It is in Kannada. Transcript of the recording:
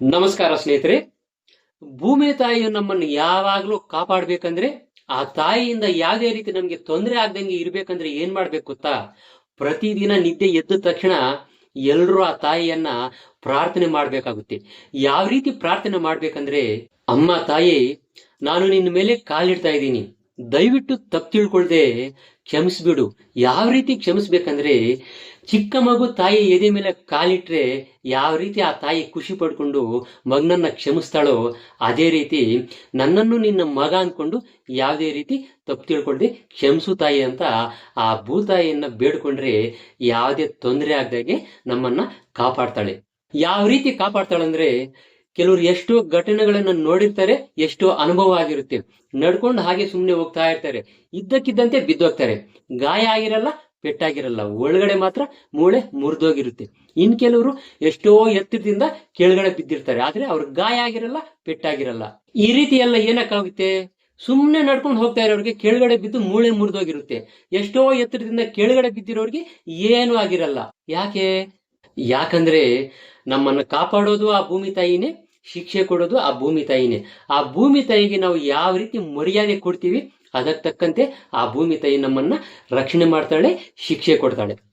ನಮಸ್ಕಾರ ಸ್ನೇಹಿತರೆ. ಭೂಮಿ ತಾಯಿಯು ನಮ್ಮನ್ನು ಯಾವಾಗ್ಲೂ ಕಾಪಾಡ್ಬೇಕಂದ್ರೆ, ಆ ತಾಯಿಯಿಂದ ಯಾವುದೇ ರೀತಿ ನಮ್ಗೆ ತೊಂದರೆ ಆಗ್ದಂಗೆ ಇರ್ಬೇಕಂದ್ರೆ ಏನ್ ಮಾಡ್ಬೇಕು ಗೊತ್ತಾ? ಪ್ರತಿದಿನ ನಿದ್ದೆ ಎದ್ದ ತಕ್ಷಣ ಎಲ್ರೂ ಆ ತಾಯಿಯನ್ನ ಪ್ರಾರ್ಥನೆ ಮಾಡ್ಬೇಕಾಗುತ್ತೆ. ಯಾವ ರೀತಿ ಪ್ರಾರ್ಥನೆ ಮಾಡ್ಬೇಕಂದ್ರೆ, ಅಮ್ಮ ತಾಯಿ, ನಾನು ನಿನ್ನ ಮೇಲೆ ಕಾಲಿಡ್ತಾ ಇದ್ದೀನಿ, ದಯವಿಟ್ಟು ತಪ್ಪು ತಿಳ್ಕೊಳ್ದೆ ಕ್ಷಮಿಸ್ಬಿಡು. ಯಾವ ರೀತಿ ಕ್ಷಮಿಸ್ಬೇಕಂದ್ರೆ, ಚಿಕ್ಕ ಮಗು ತಾಯಿ ಎದೆ ಮೇಲೆ ಕಾಲಿಟ್ರೆ ಯಾವ ರೀತಿ ಆ ತಾಯಿ ಖುಷಿ ಪಡ್ಕೊಂಡು ಮಗನನ್ನ ಕ್ಷಮಿಸ್ತಾಳೋ, ಅದೇ ರೀತಿ ನನ್ನನ್ನು ನಿನ್ನ ಮಗ ಅನ್ಕೊಂಡು ಯಾವುದೇ ರೀತಿ ತಪ್ಪು ತಿಳ್ಕೊಳ್ದೆ ಕ್ಷಮಿಸು ತಾಯಿ ಅಂತ ಆ ಭೂತಾಯಿಯನ್ನ ಬೇಡ್ಕೊಂಡ್ರೆ ಯಾವುದೇ ತೊಂದರೆ ಆಗದಾಗೆ ನಮ್ಮನ್ನ ಕಾಪಾಡ್ತಾಳೆ. ಯಾವ ರೀತಿ ಕಾಪಾಡ್ತಾಳಂದ್ರೆ, ಕೆಲವರು ಎಷ್ಟೋ ಘಟನೆಗಳನ್ನ ನೋಡಿರ್ತಾರೆ, ಎಷ್ಟೋ ಅನುಭವ ಆಗಿರುತ್ತೆ. ನಡ್ಕೊಂಡು ಹಾಗೆ ಸುಮ್ಮನೆ ಹೋಗ್ತಾ ಇರ್ತಾರೆ, ಇದ್ದಕ್ಕಿದ್ದಂತೆ ಬಿದ್ದೋಗ್ತಾರೆ. ಗಾಯ ಆಗಿರಲ್ಲ, ಪೆಟ್ಟಾಗಿರಲ್ಲ, ಒಳಗಡೆ ಮಾತ್ರ ಮೂಳೆ ಮುರಿದೋಗಿರುತ್ತೆ. ಇನ್ ಕೆಲವರು ಎಷ್ಟೋ ಎತ್ತರದಿಂದ ಕೆಳಗಡೆ ಬಿದ್ದಿರ್ತಾರೆ, ಆದ್ರೆ ಅವ್ರ ಗಾಯ ಆಗಿರಲ್ಲ, ಪೆಟ್ಟಾಗಿರಲ್ಲ. ಈ ರೀತಿ ಎಲ್ಲ ಏನಕ್ಕಾಗುತ್ತೆ? ಸುಮ್ಮನೆ ನಡ್ಕೊಂಡು ಹೋಗ್ತಾ ಇರೋರಿಗೆ ಕೆಳಗಡೆ ಬಿದ್ದು ಮೂಳೆ ಮುರಿದೋಗಿರುತ್ತೆ. ಎಷ್ಟೋ ಎತ್ತರದಿಂದ ಕೆಳಗಡೆ ಬಿದ್ದಿರೋರಿಗೆ ಏನು ಆಗಿರಲ್ಲ. ಯಾಕೆ? ಯಾಕಂದ್ರೆ ನಮ್ಮನ್ನ ಕಾಪಾಡೋದು ಆ ಭೂಮಿ ತಾಯಿನೇ, ಶಿಕ್ಷೆ ಕೊಡೋದು ಆ ಭೂಮಿ ತಾಯಿನೇ. ಆ ಭೂಮಿ ತಾಯಿಗೆ ನಾವು ಯಾವ ರೀತಿ ಮರ್ಯಾದೆ ಕೊಡ್ತೀವಿ, ಅದಕ್ಕೆ ತಕ್ಕಂತೆ ಆ ಭೂಮಿ ತಾಯಿ ನಮ್ಮನ್ನ ರಕ್ಷಣೆ ಮಾಡ್ತಾಳೆ, ಶಿಕ್ಷೆ ಕೊಡ್ತಾಳೆ.